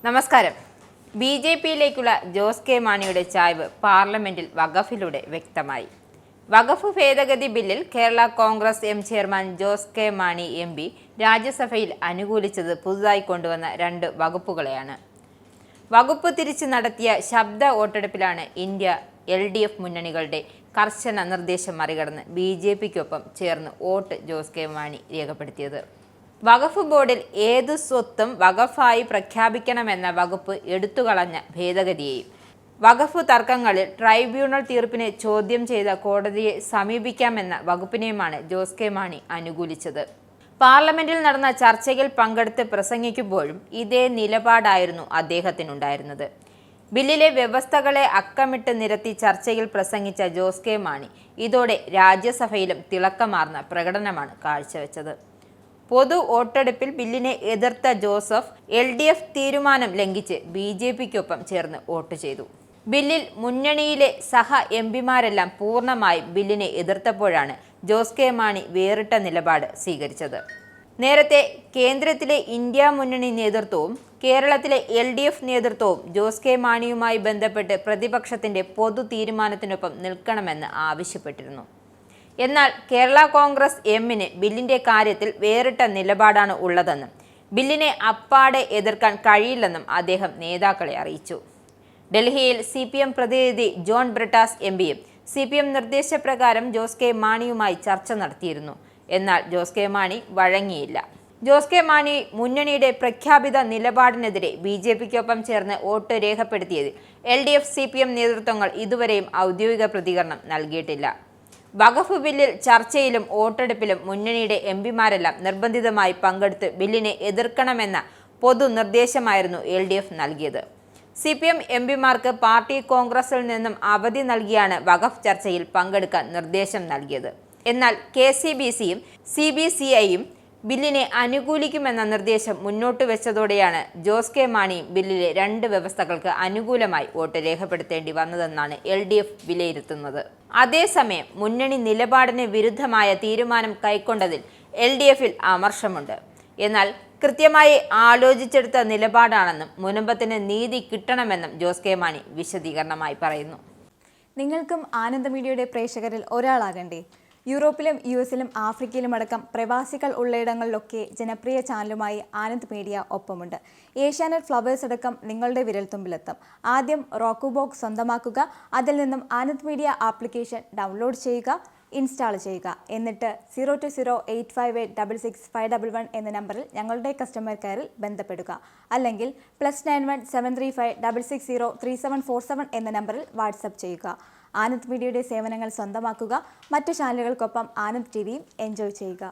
നമസ്കാരം. ബി.ജെ.പിയിലേക്കുള്ള ജോസ് കെ മാണിയുടെ ചായ്വ് പാർലമെന്റിൽ വഖഫിലൂടെ വ്യക്തമായി. വഖഫ് ഭേദഗതി ബില്ലിൽ Kerala Congress M chairman Jose K Mani MP. രാജ്യസഭയിൽ അനുകൂലിച്ചത് പുതുതായി കൊണ്ടുവന്ന 2 വകുപ്പുകളെയാണ്. വകുപ്പ് തിരിച്ച് നടത്തിയ ശബ്ദ വോട്ടെടുപ്പിലാണ് ഇന്ത്യ LDF മുന്നണികളുടെ കർശന നിർദ്ദേശം മറികടന്ന് ബി.ജെ.പിക്കൊപ്പം ചേർന്ന് വോട്ട് ജോസ് കെ മാണി രേഖപ്പെടുത്തിയത്. വഖഫ് ബോർഡിൽ ഏതു സ്വത്തും വഖഫായി പ്രഖ്യാപിക്കണമെന്ന വകുപ്പ് എടുത്തുകളഞ്ഞ ഭേദഗതിയെയും വഖഫ് തർക്കങ്ങളിൽ ട്രൈബ്യൂണൽ തീർപ്പിനെ ചോദ്യം ചെയ്ത കോടതിയെ സമീപിക്കാമെന്ന വകുപ്പിനെയുമാണ് ജോസ് കെ മാണി അനുകൂലിച്ചത്. പാർലമെന്റിൽ നടന്ന ചർച്ചയിൽ പങ്കെടുത്ത് പ്രസംഗിക്കുമ്പോഴും ഇതേ നിലപാടായിരുന്നു അദ്ദേഹത്തിനുണ്ടായിരുന്നത്. ബില്ലിലെ വ്യവസ്ഥകളെ അക്കമിട്ട് നിരത്തി ചർച്ചയിൽ പ്രസംഗിച്ച ജോസ് കെ മാണി ഇതോടെ രാജ്യസഭയിലും തിളക്കമാർന്ന പ്രകടനമാണ് കാഴ്ചവെച്ചത്. പൊതു വോട്ടെടുപ്പിൽ ബില്ലിനെ എതിർത്ത ജോസഫ് LDF തീരുമാനം ലംഘിച്ച് ബി.ജെ.പിക്കൊപ്പം ചേർന്ന് വോട്ട് ചെയ്തു. ബില്ലിൽ മുന്നണിയിലെ MPമാരെല്ലാം പൂർണ്ണമായും ബില്ലിനെ എതിർത്തപ്പോഴാണ് ജോസ് കെ മാണി വേറിട്ട നിലപാട് സ്വീകരിച്ചത്. നേരത്തെ കേന്ദ്രത്തിലെ ഇന്ത്യ മുന്നണി നേതൃത്വവും കേരളത്തിലെ LDF നേതൃത്വവും ജോസ് കെ മാണിയുമായി ബന്ധപ്പെട്ട് പ്രതിപക്ഷത്തിന്റെ പൊതു തീരുമാനത്തിനൊപ്പം നിൽക്കണമെന്ന് ആവശ്യപ്പെട്ടിരുന്നു. എന്നാൽ കേരള കോൺഗ്രസ് എമ്മിന് ബില്ലിന്റെ കാര്യത്തിൽ വേറിട്ട നിലപാടാണ് ഉള്ളതെന്നും ബില്ലിനെ അപ്പാടെ എതിർക്കാൻ കഴിയില്ലെന്നും അദ്ദേഹം നേതാക്കളെ അറിയിച്ചു. ഡൽഹിയിൽ CPM പ്രതിനിധി ജോൺ ബ്രിട്ടാസ് MPയും CPM നിർദ്ദേശപ്രകാരം ജോസ് കെ മാണിയുമായി ചർച്ച നടത്തിയിരുന്നു. എന്നാൽ ജോസ് കെ മാണി വഴങ്ങിയില്ല. ജോസ് കെ മാണി മുന്നണിയുടെ പ്രഖ്യാപിത നിലപാടിനെതിരെ ബി.ജെ.പിക്കൊപ്പം ചേർന്ന് വോട്ട് രേഖപ്പെടുത്തിയതിൽ LDF CPM നേതൃത്വങ്ങൾ ഇതുവരെയും ഔദ്യോഗിക പ്രതികരണം നൽകിയിട്ടില്ല. വഖഫ് ബില്ലിൽ ചർച്ചയിലും വോട്ടെടുപ്പിലും മുന്നണിയുടെ MPമാരെല്ലാം നിർബന്ധിതമായി പങ്കെടുത്ത് ബില്ലിനെ എതിർക്കണമെന്ന പൊതു നിർദ്ദേശമായിരുന്നു LDF നൽകിയത്. CPM MPമാർക്ക് പാർട്ടി കോൺഗ്രസിൽ നിന്നും അവധി നൽകിയാണ് വഖഫ് ചർച്ചയിൽ പങ്കെടുക്കാൻ നിർദ്ദേശം നൽകിയത്. എന്നാൽ KCBCയും CBCIയും ബില്ലിനെ അനുകൂലിക്കുമെന്ന നിർദ്ദേശം മുന്നോട്ട് വെച്ചതോടെയാണ് ജോസ് കെ മാണിയും ബില്ലിലെ 2 വ്യവസ്ഥകൾക്ക് അനുകൂലമായി വോട്ട് രേഖപ്പെടുത്തേണ്ടി വന്നതെന്നാണ് LDF വിലയിരുത്തുന്നത്. അതേസമയം മുന്നണി നിലപാടിന് വിരുദ്ധമായ തീരുമാനം കൈക്കൊണ്ടതിൽ LDFൽ അമർഷമുണ്ട്. എന്നാൽ കൃത്യമായി ആലോചിച്ചെടുത്ത നിലപാടാണെന്നും മുനമ്പത്തിന് നീതി കിട്ടണമെന്നും ജോസ് കെ മാണി വിശദീകരണമായി പറയുന്നു. നിങ്ങൾക്കും ആനന്ദ മീഡിയയുടെ പ്രേക്ഷകരിൽ ഒരാളാകണ്ടേ? യൂറോപ്പിലും US-ലും ആഫ്രിക്കയിലും അടക്കം പ്രവാസികൾ ഉള്ളയിടങ്ങളിലൊക്കെ ജനപ്രിയ ചാനലുമായി ആനന്ദ് മീഡിയ ഒപ്പമുണ്ട്. ഏഷ്യാനെറ്റ് ഫ്ലവേഴ്സ് അടക്കം നിങ്ങളുടെ വിരൽത്തുമ്പിലെത്തും. ആദ്യം റോക്കു ബോക്സ് സ്വന്തമാക്കുക. അതിൽ നിന്നും ആനന്ദ് മീഡിയ ആപ്ലിക്കേഷൻ ഡൗൺലോഡ് ചെയ്യുക, ഇൻസ്റ്റാൾ ചെയ്യുക. എന്നിട്ട് 02085866511 എന്ന നമ്പറിൽ ഞങ്ങളുടെ കസ്റ്റമർ കെയറിൽ ബന്ധപ്പെടുക. അല്ലെങ്കിൽ +91 735 660 3747 എന്ന നമ്പറിൽ വാട്സപ്പ് ചെയ്യുക. ആനന്ദ് മീഡിയയുടെ സേവനങ്ങൾ സ്വന്തമാക്കുക. മറ്റു ചാനലുകൾക്കൊപ്പം ആനന്ദ് TVയും എൻജോയ് ചെയ്യുക.